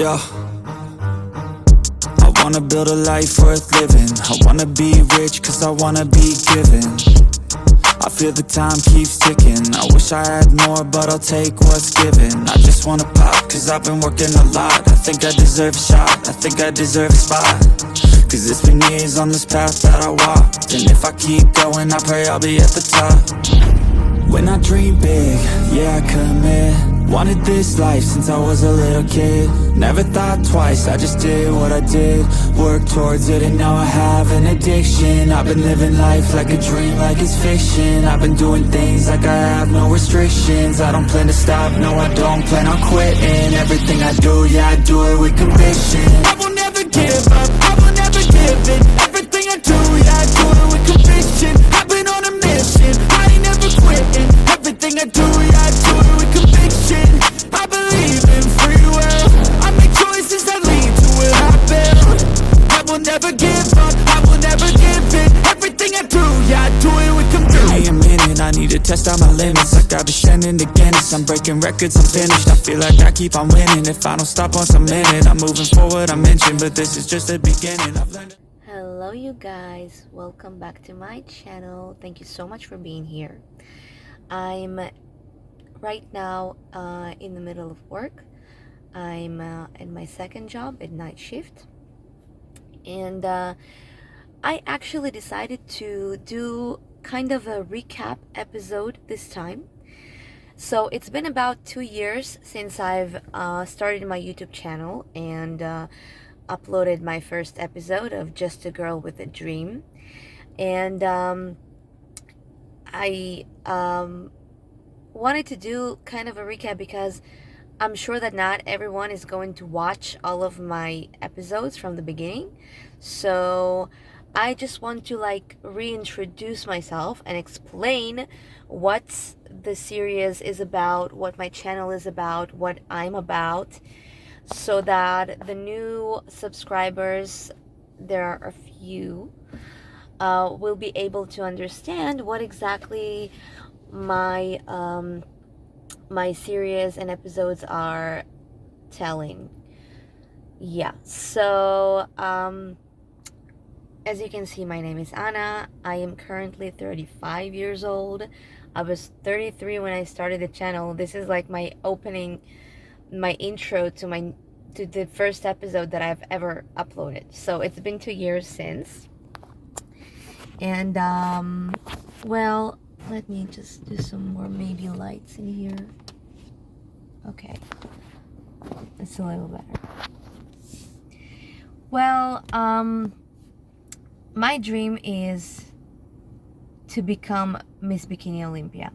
Yeah. I wanna build a life worth living. I wanna be rich cause I wanna be given. I feel the time keeps ticking. I wish I had more but I'll take what's given. I just wanna pop cause I've been working a lot. I think I deserve a shot, I think I deserve a spot. Cause it's been years on this path that I walked, and if I keep going I pray I'll be at the top. When I dream big, yeah I commit. Wanted this life since I was a little kid. Never thought twice, I just did what I did. Worked towards it and now I have an addiction. I've been living life like a dream, like it's fiction. I've been doing things like I have no restrictions. I don't plan to stop, no I don't plan on quitting. Everything I do, yeah I do it with conviction. I will never give up, I will never give in. Everything I do, yeah I do it with conviction. I've been on a mission, I ain't never quitting. Everything I do, yeah I do it with conviction. I believe in free will, I make choices that lead to what I build. I will never give up, I will never give in. Everything I do, yeah I do it with conviction. Give me a minute, I need to test out my limits. Like I've been sending to Guinness, I'm breaking records, I'm finished. I feel like I keep on winning. If I don't stop once a minute, I'm moving forward, I mentioned. But this is just the beginning. I've learned. Hello you guys, welcome back to my channel. Thank you so much for being here. I'm right now in the middle of work. I'm in my second job at night shift, and I actually decided to do kind of a recap episode this time. So it's been about 2 years since I've started my YouTube channel and uploaded my first episode of Just a Girl with a Dream. And I wanted to do kind of a recap because I'm sure that not everyone is going to watch all of my episodes from the beginning. So I just want to reintroduce myself and explain what the series is about, what my channel is about, what I'm about, so that the new subscribers, there are a few, will be able to understand what exactly my my series and episodes are telling. Yeah, so as you can see, my name is Anna. I am currently 35 years old. I was 33 when I started the channel. This is like my intro to the first episode that I've ever uploaded. So it's been 2 years since. And well, let me just do some more maybe lights in here. Okay, it's a little better. Well, my dream is to become Miss Bikini Olympia,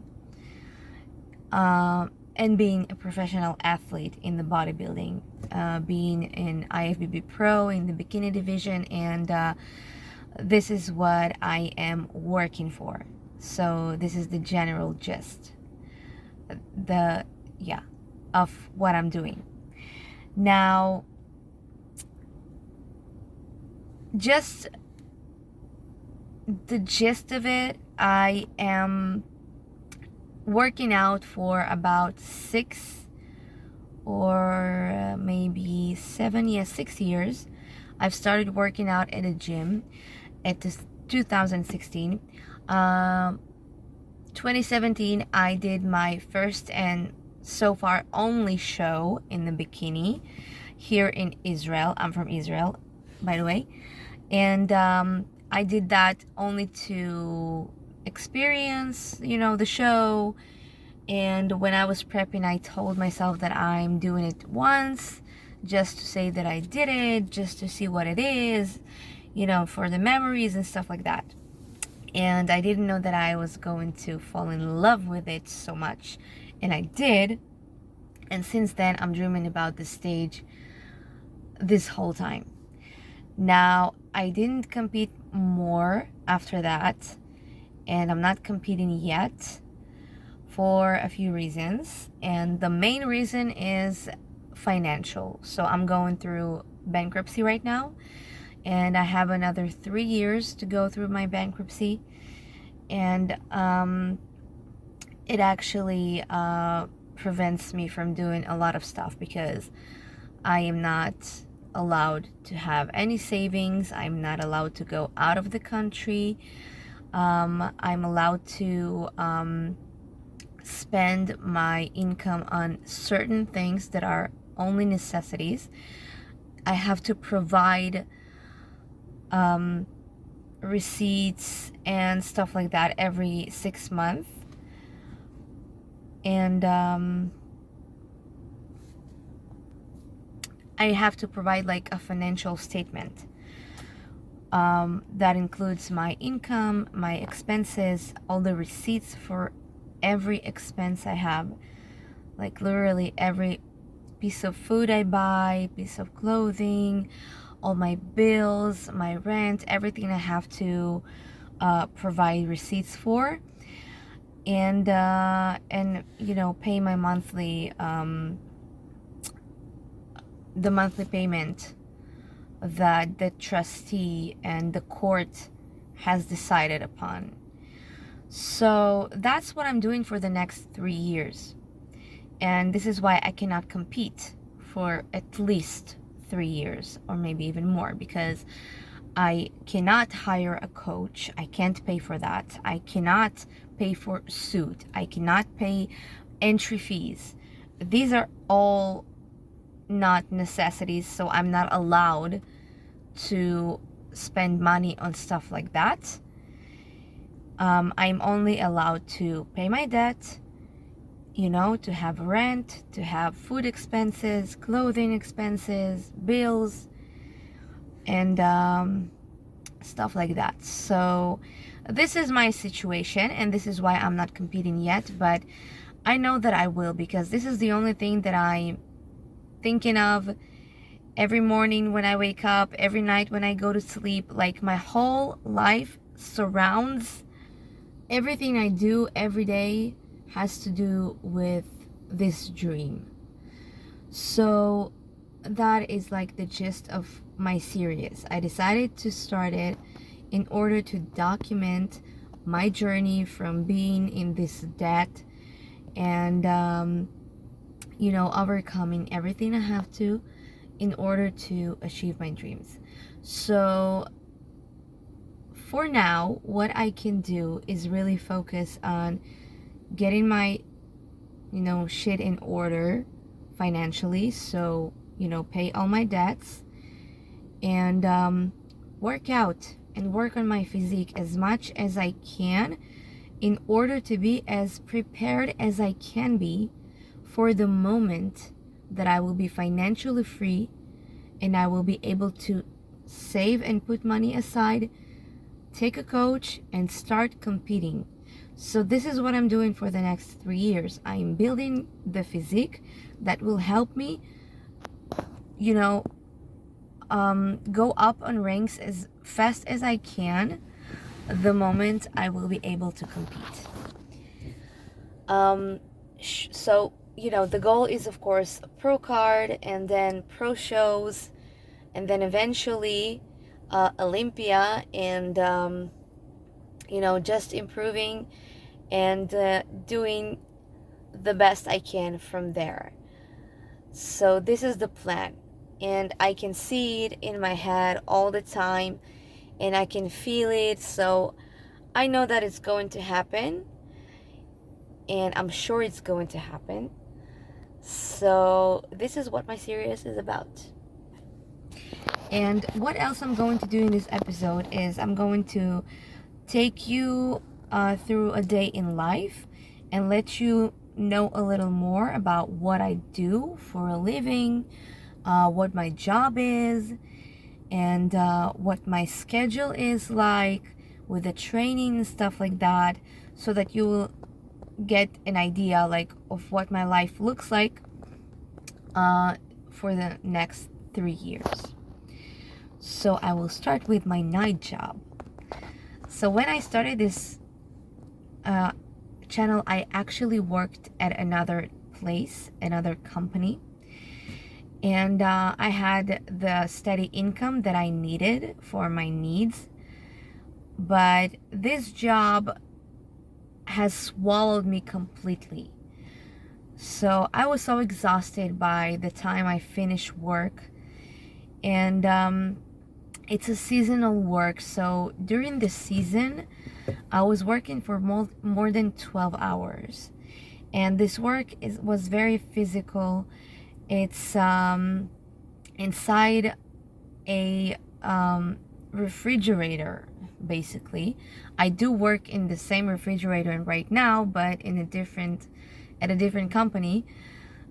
and being a professional athlete in the bodybuilding, being an IFBB pro in the bikini division, and this is what I am working for. So this is the general gist of what I'm doing. Now, just the gist of it, I am working out for about 6 or maybe 6 years. I've started working out at a gym at 2016. 2017 I did my first and so far only show in the bikini here in Israel. I'm from Israel, by the way. And I did that only to experience, the show. And when I was prepping, I told myself that I'm doing it once, just to say that I did it, just to see what it is, for the memories and stuff like that. And I didn't know that I was going to fall in love with it so much. And I did. And since then, I'm dreaming about this stage this whole time. Now, I didn't compete more after that, and I'm not competing yet for a few reasons. And the main reason is financial. So I'm going through bankruptcy right now, and I have another 3 years to go through my bankruptcy. And it actually prevents me from doing a lot of stuff, because I am not allowed to have any savings. I'm not allowed to go out of the country. I'm allowed to spend my income on certain things that are only necessities. I have to provide receipts and stuff like that every 6 months. And I have to provide like a financial statement that includes my income, my expenses, all the receipts for every expense I have, like literally every piece of food I buy, piece of clothing, all my bills, my rent, everything I have to provide receipts for, and you know, pay my monthly the monthly payment that the trustee and the court has decided upon. So that's what I'm doing for the next 3 years. And this is why I cannot compete for at least 3 years, or maybe even more, because I cannot hire a coach. I can't pay for that. I cannot pay for suit. I cannot pay entry fees. These are all not necessities, so I'm not allowed to spend money on stuff like that. I'm only allowed to pay my debt, you know, to have rent, to have food expenses, clothing expenses, bills, and stuff like that. So this is my situation, and this is why I'm not competing yet, but I know that I will, because this is the only thing that I'm thinking of every morning when I wake up, every night when I go to sleep. Like, my whole life surrounds everything I do every day has to do with this dream. So that is like the gist of my series. I decided to start it in order to document my journey from being in this debt and you know, overcoming everything I have to in order to achieve my dreams. So for now, what I can do is really focus on getting my, you know, shit in order financially. So, you know, pay all my debts and work out and work on my physique as much as I can in order to be as prepared as I can be for the moment that I will be financially free and I will be able to save and put money aside, take a coach, and start competing. So this is what I'm doing for the next 3 years. I'm building the physique that will help me, you know, go up on ranks as fast as I can the moment I will be able to compete. So, you know, the goal is, of course, a pro card, and then pro shows, and then eventually Olympia, and you know, just improving and doing the best I can from there. So this is the plan, and I can see it in my head all the time, and I can feel it. So I know that it's going to happen, and I'm sure it's going to happen. So this is what my series is about. And what else I'm going to do in this episode is I'm going to take you through a day in life and let you know a little more about what I do for a living, what my job is, and what my schedule is like with the training and stuff like that, so that you will get an idea like of what my life looks like for the next 3 years. So I will start with my night job. So when I started this channel, I actually worked at another place, another company, and I had the steady income that I needed for my needs. But this job has swallowed me completely. So I was so exhausted by the time I finished work. And it's a seasonal work. So during the season, I was working for more than 12 hours. And this work was very physical. It's inside a refrigerator, basically. I do work in the same refrigerator right now, but at a different company.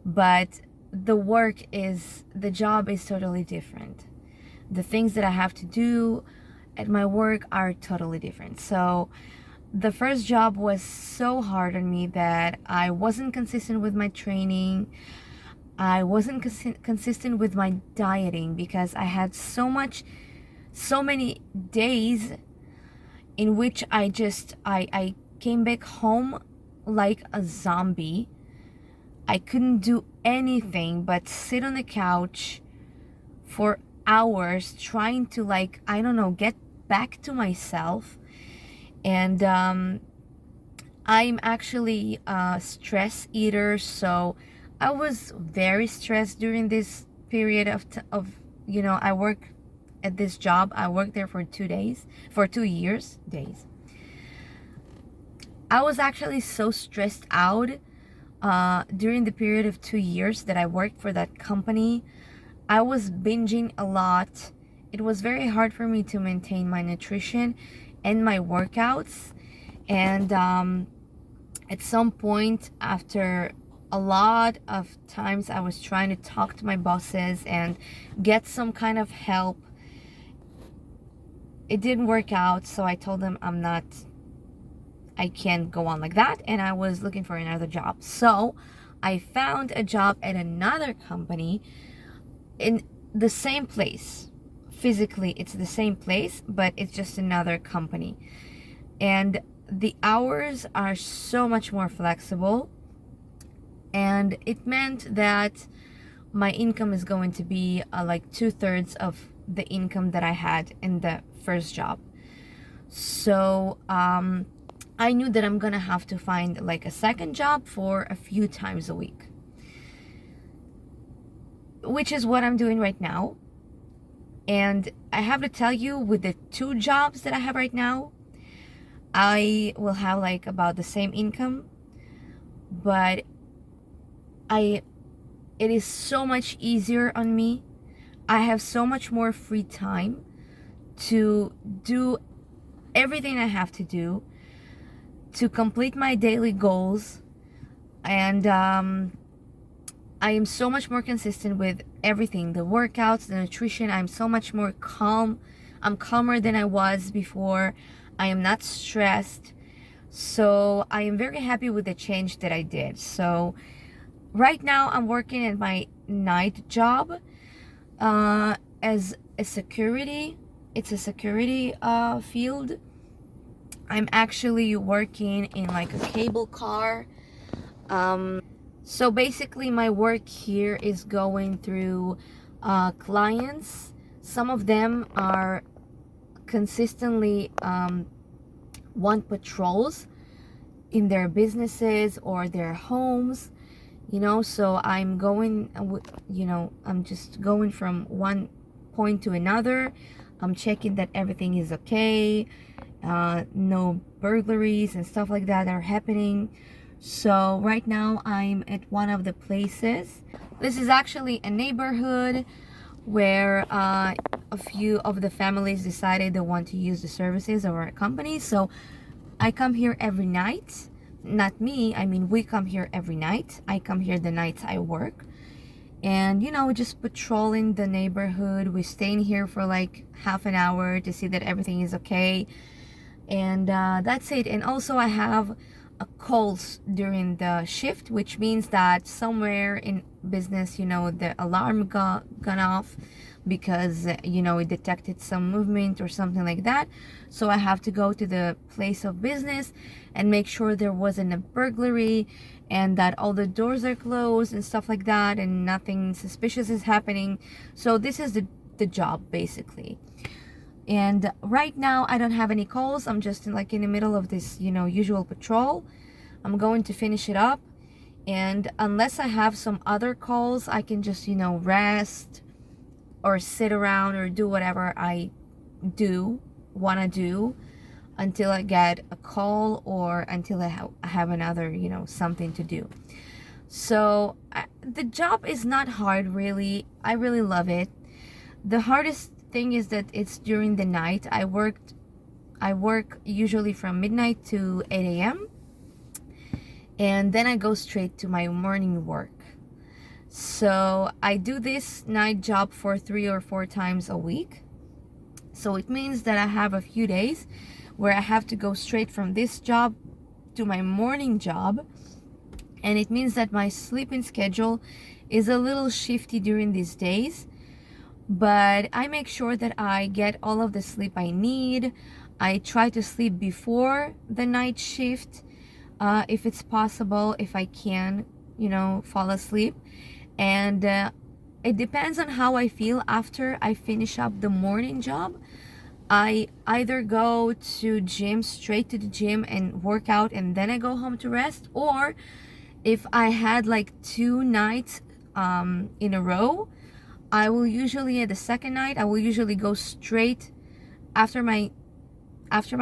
But the job is totally different. The things that I have to do at my work are totally different. So the first job was so hard on me that I wasn't consistent with my training. I wasn't consistent with my dieting because I had so many days in which I came back home like a zombie. I couldn't do anything but sit on the couch for hours trying to, like, I don't know, get back to myself. And I'm actually a stress eater, so I was very stressed during this period of I work at this job. I worked there for 2 years days. I was actually so stressed out during the period of 2 years that I worked for that company. I was binging a lot. It was very hard for me to maintain my nutrition and my workouts. And at some point, after a lot of times I was trying to talk to my bosses and get some kind of help, it didn't work out. So I told them I can't go on like that, and I was looking for another job. So I found a job at another company in the same place. Physically, it's the same place, but it's just another company. And the hours are so much more flexible. And it meant that my income is going to be like 2/3 of the income that I had in the first job. So I knew that I'm gonna have to find like a second job for a few times a week, which is what I'm doing right now. And I have to tell you, with the 2 jobs that I have right now, I will have like about the same income, but it is so much easier on me. I have so much more free time to do everything I have to do to complete my daily goals. And I am so much more consistent with everything, the workouts, the nutrition. I'm so much more calm. I'm calmer than I was before. I am not stressed. So I am very happy with the change that I did. So right now I'm working at my night job as a security. It's a security field. I'm actually working in like a cable car. So basically my work here is going through clients. Some of them are consistently want patrols in their businesses or their homes, so I'm going, I'm just going from one point to another. I'm checking that everything is okay, no burglaries and stuff like that are happening. So right now I'm at one of the places. This is actually a neighborhood where a few of the families decided they want to use the services of our company. So I come here every night. Not me, I mean we come here every night. I come here the nights I work. And just patrolling the neighborhood. We're staying here for like half an hour to see that everything is okay. And that's it. And also I have calls during the shift, which means that somewhere in business, the alarm gone off because it detected some movement or something like that. So I have to go to the place of business and make sure there wasn't a burglary and that all the doors are closed and stuff like that, and nothing suspicious is happening. So this is the job basically. And right now I don't have any calls. I'm just in the middle of this usual patrol. I'm going to finish it up, And unless I have some other calls, I can just, rest or sit around or do whatever I want to do until I get a call or until I have another, something to do. So the job is not hard, really. I really love it. The hardest thing is that it's during the night. I work usually from midnight to 8 a.m. and then I go straight to my morning work. So I do this night job for 3 or 4 times a week. So it means that I have a few days where I have to go straight from this job to my morning job. And it means that my sleeping schedule is a little shifty during these days. But I make sure that I get all of the sleep I need. I try to sleep before the night shift, if it's possible, if I can, fall asleep. And it depends on how I feel after I finish up the morning job. I either go to gym, straight to the gym and work out, and then I go home to rest. Or if I had like 2 nights in a row, I will usually, at the second night, I will usually go straight after my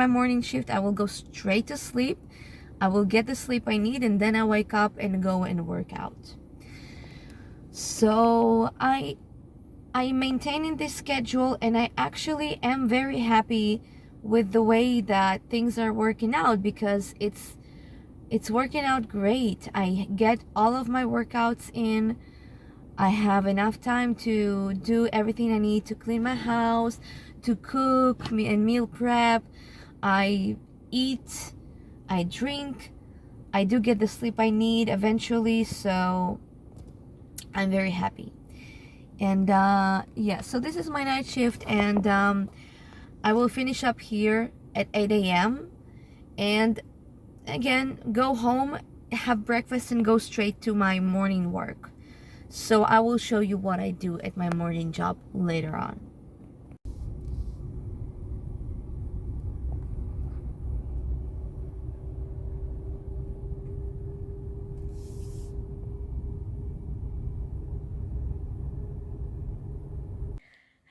morning shift. I will go straight to sleep. I will get the sleep I need, and then I wake up and go and work out. So I'm maintaining this schedule, and I actually am very happy with the way that things are working out, because it's working out great. I get all of my workouts in. I have enough time to do everything I need to clean my house, to cook and meal prep. I eat, I drink, I do get the sleep I need eventually, so I'm very happy. And yeah, so this is my night shift, and I will finish up here at 8 a.m. and again go home, have breakfast, and go straight to my morning work. So I will show you what I do at my morning job later on.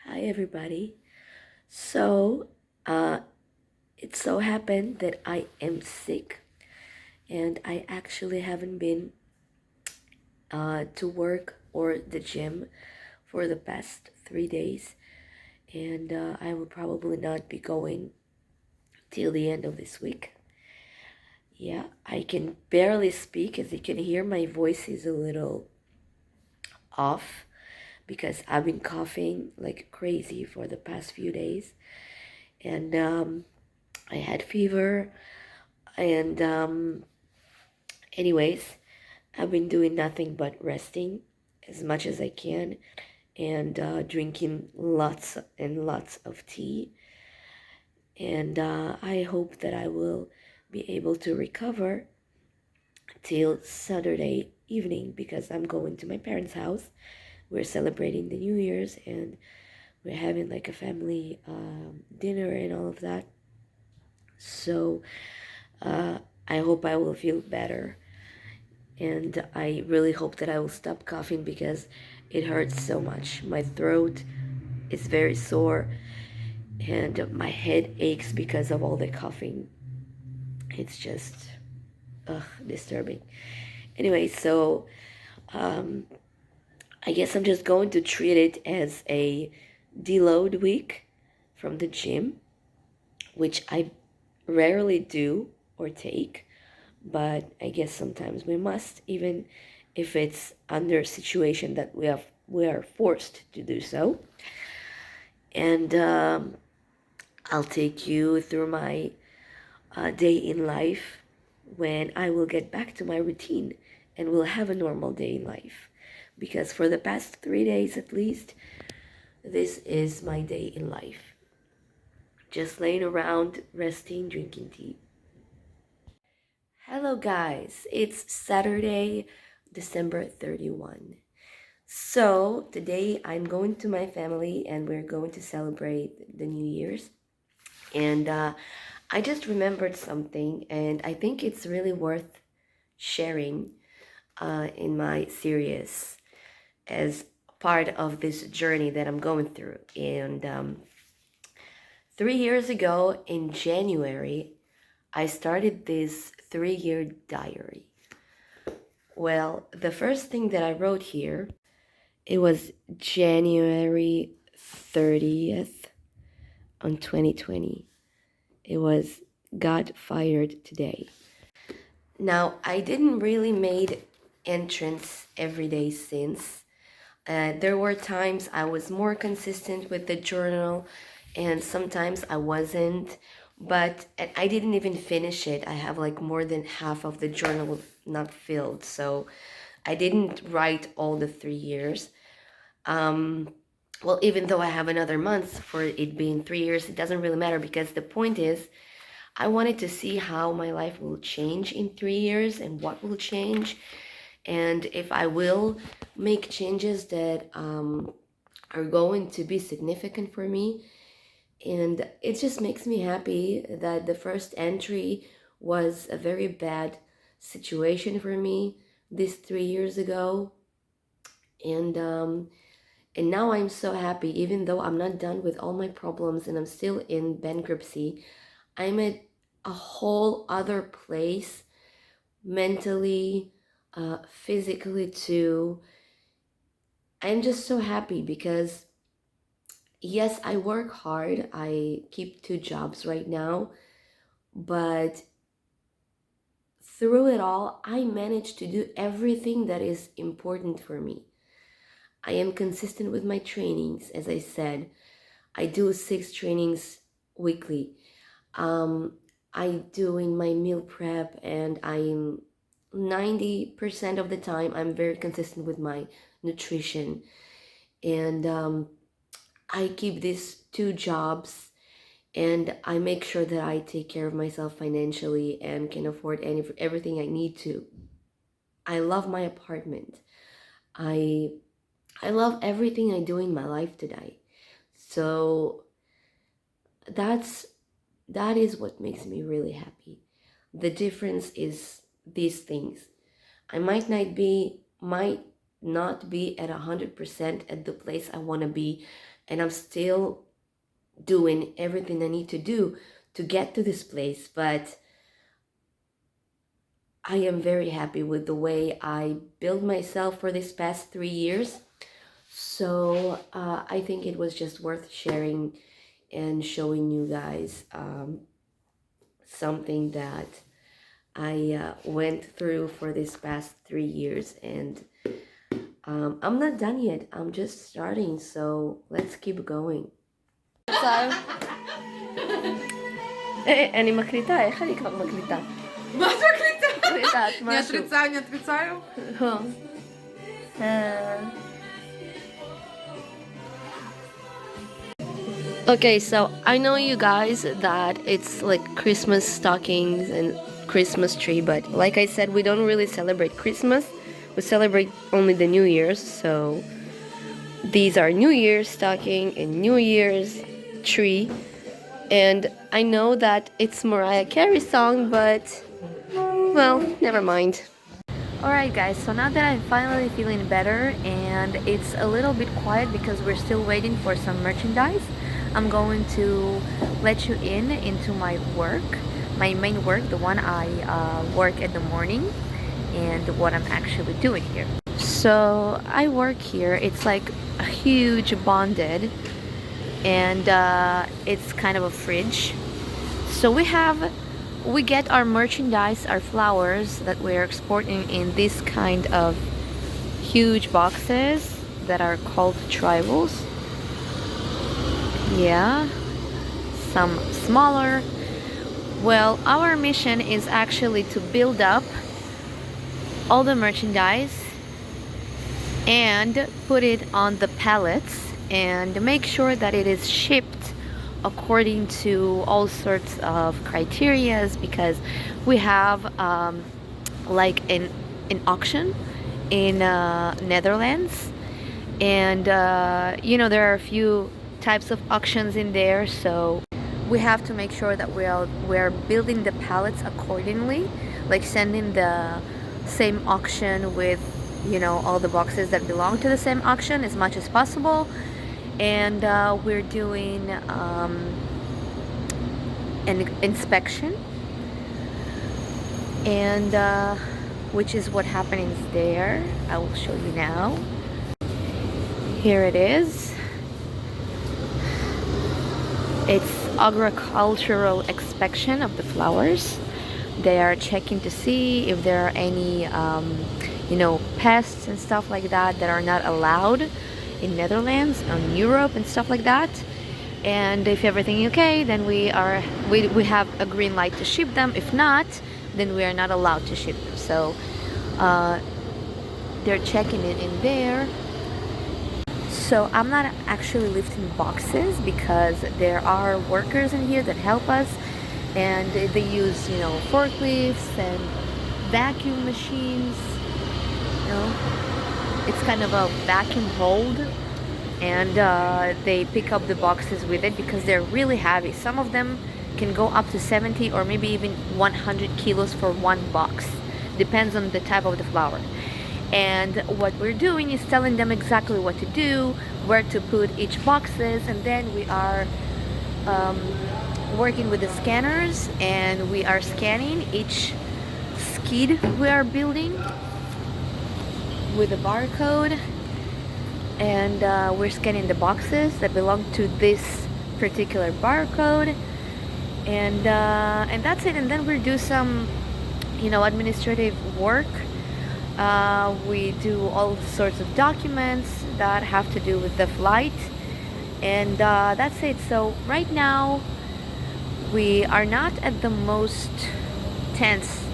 Hi everybody. So, it so happened that I am sick, and I actually haven't been to work or the gym for the past 3 days, and I will probably not be going till the end of this week. Yeah, I can barely speak. As you can hear, my voice is a little off because I've been coughing like crazy for the past few days, and I had fever, and anyways, I've been doing nothing but resting as much as I can, and drinking lots and lots of tea, and I hope that I will be able to recover till Saturday evening, because I'm going to my parents' house. We're celebrating the New Year's, and we're having like a family dinner and all of that. So I hope I will feel better, and I really hope that I will stop coughing because it hurts so much. My throat is very sore, and my head aches because of all the coughing. It's just disturbing. Anyway, so I guess I'm just going to treat it as a deload week from the gym, which I rarely do or take, but I guess sometimes we must, even if it's under a situation that we are forced to do so. And I'll take you through my day in life when I will get back to my routine and will have a normal day in life. Because for the past 3 days at least, this is my day in life. Just laying around, resting, drinking tea. Hello guys, it's Saturday, December 31. So today I'm going to my family and we're going to celebrate the New Year's. And I just remembered something, and I think it's really worth sharing in my series as part of this journey that I'm going through. And 3 years ago in January, I started this 3-year diary. Well, the first thing that I wrote here, it was January 30th on 2020. It was got fired today. Now, I didn't really made entrance every day since. There were times I was more consistent with the journal and sometimes I wasn't, but I didn't even finish it. I have like more than half of the journal not filled, so I didn't write all the 3 years. Well, even though I have another month for it being 3 years, it doesn't really matter because the point is I wanted to see how my life will change in 3 years and what will change, and if I will make changes that are going to be significant for me. And it just makes me happy that the first entry was a very bad situation for me this 3 years ago. And now I'm so happy, even though I'm not done with all my problems and I'm still in bankruptcy. I'm at a whole other place mentally, physically too. I'm just so happy because yes, I work hard. I keep 2 jobs right now, but through it all, I managed to do everything that is important for me. I am consistent with my trainings, as I said. I do 6 trainings weekly. I do in my meal prep, and I'm 90% of the time I'm very consistent with my nutrition. And I keep these 2 jobs, and I make sure that I take care of myself financially and can afford everything I need to. I love my apartment. I love everything I do in my life today. So that is what makes me really happy. The difference is these things. I might not be at 100% at the place I want to be, and I'm still doing everything I need to do to get to this place, but I am very happy with the way I built myself for this past 3 years. So I think it was just worth sharing and showing you guys something that I went through for this past 3 years. And I'm not done yet. I'm just starting, so let's keep going. אני מקליטה, איך אני כבר מקליטה? מה את מקליטה? לא יודעת, אני משהו. אטריצה? Okay, so I know you guys that it's like Christmas stockings and Christmas tree, but like I said, we don't really celebrate Christmas. We celebrate only the New Year's, so these are New Year's stocking and New Year's tree. And I know that it's Mariah Carey's song, but well, never mind. Alright guys, so now that I'm finally feeling better and it's a little bit quiet because we're still waiting for some merchandise, I'm going to let you into my work, my main work, the one I work in the morning, and what I'm actually doing here. So I work here, it's like a huge bonded, and it's kind of a fridge. So we get our merchandise, our flowers that we're exporting in this kind of huge boxes that are called tribals. Yeah, some smaller. Well, our mission is actually to build up all the merchandise and put it on the pallets and make sure that it is shipped according to all sorts of criterias, because we have like an auction in Netherlands, and you know, there are a few types of auctions in there, so we have to make sure that we're building the pallets accordingly, like sending the same auction with, you know, all the boxes that belong to the same auction as much as possible. And we're doing an inspection, and which is what happens there. I will show you now. Here it is. It's agricultural inspection of the flowers. They are checking to see if there are any you know, pests and stuff like that that are not allowed in Netherlands, in Europe and stuff like that. And if everything is okay, then we have a green light to ship them. If not, then we are not allowed to ship them. So they're checking it in there. So I'm not actually lifting boxes because there are workers in here that help us, and they use, you know, forklifts and vacuum machines. You know, it's kind of a vacuum hold, and they pick up the boxes with it because they're really heavy. Some of them can go up to 70 or maybe even 100 kilos for one box. Depends on the type of the flower. And what we're doing is telling them exactly what to do, where to put each boxes, and then we are working with the scanners, and we are scanning each skid we are building with a barcode, and we're scanning the boxes that belong to this particular barcode, and that's it. And then we do some, you know, administrative work. We do all sorts of documents that have to do with the flight, and that's it. So right now we are not at the most tense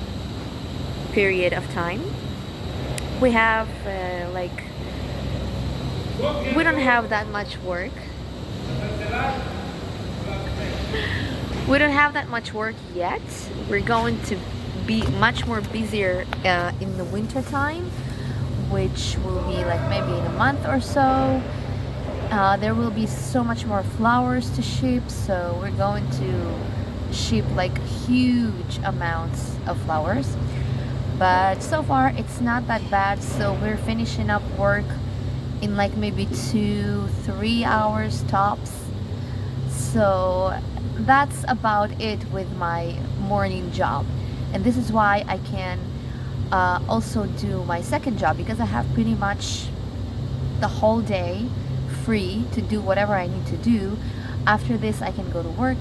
period of time. We have like, we don't have that much work. We don't have that much work yet. We're going to be much more busier in the winter time, which will be like maybe in a month or so. There will be so much more flowers to ship, so we're going to ship like huge amounts of flowers. But so far it's not that bad, so we're finishing up work in like maybe 2-3 hours tops. So that's about it with my morning job. And this is why I can also do my second job, because I have pretty much the whole day free to do whatever I need to do. After this I can go to work,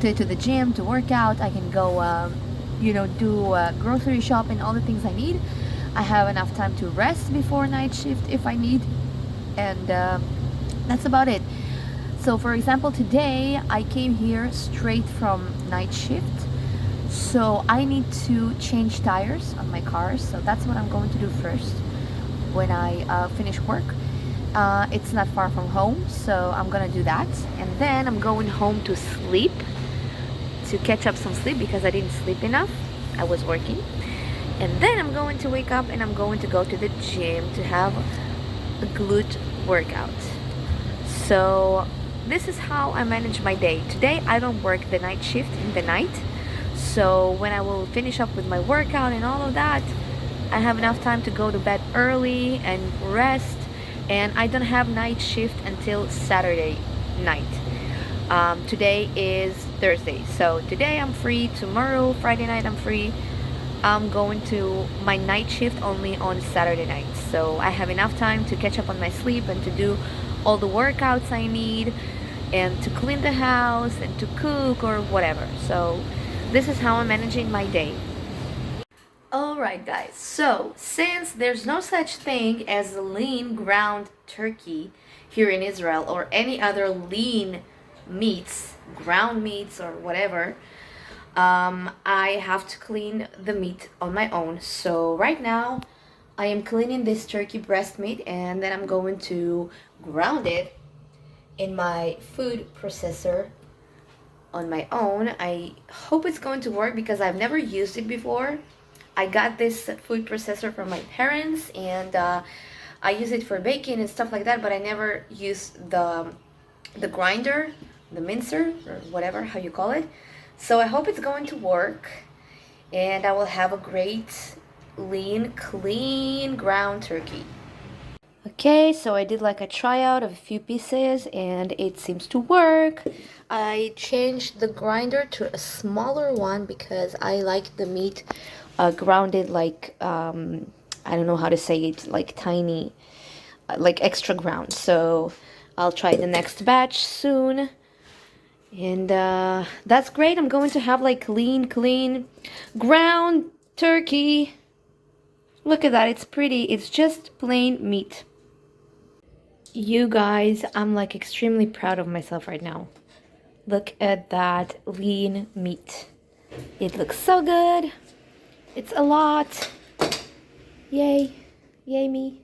to the gym, to work out. I can go you know, do grocery shopping, all the things I need. I have enough time to rest before night shift if I need, and that's about it. So for example, today I came here straight from night shift, so I need to change tires on my car. So that's what I'm going to do first when I finish work. It's not far from home, so I'm gonna do that, and then I'm going home to sleep, to catch up some sleep because I didn't sleep enough. I was working. And then I'm going to wake up and I'm going to go to the gym to have a glute workout. So this is how I manage my day. Today I don't work the night shift in the night, so when I will finish up with my workout and all of that, I have enough time to go to bed early and rest, and I don't have night shift until Saturday night. Today is Thursday, so today I'm free. Tomorrow, Friday night, I'm free. I'm going to my night shift only on Saturday night, so I have enough time to catch up on my sleep and to do all the workouts I need, and to clean the house and to cook or whatever. So this is how I'm managing my day. Alright guys, so since there's no such thing as lean ground turkey here in Israel, or any other lean meats, ground meats or whatever, I have to clean the meat on my own. So right now I am cleaning this turkey breast meat, and then I'm going to ground it in my food processor on my own. I hope it's going to work because I've never used it before. I got this food processor from my parents, and I use it for baking and stuff like that, but I never used the grinder, the mincer, or whatever, how you call it. So I hope it's going to work, and I will have a great lean, clean ground turkey. Okay, so I did like a tryout of a few pieces and it seems to work. I changed the grinder to a smaller one because I like the meat grounded like, I don't know how to say it, like tiny, like extra ground. So I'll try the next batch soon. And that's great. I'm going to have like clean ground turkey. Look at that, it's pretty. It's just plain meat. You guys, I'm like extremely proud of myself right now. Look at that lean meat. It looks so good. It's a lot. Yay. Yay me.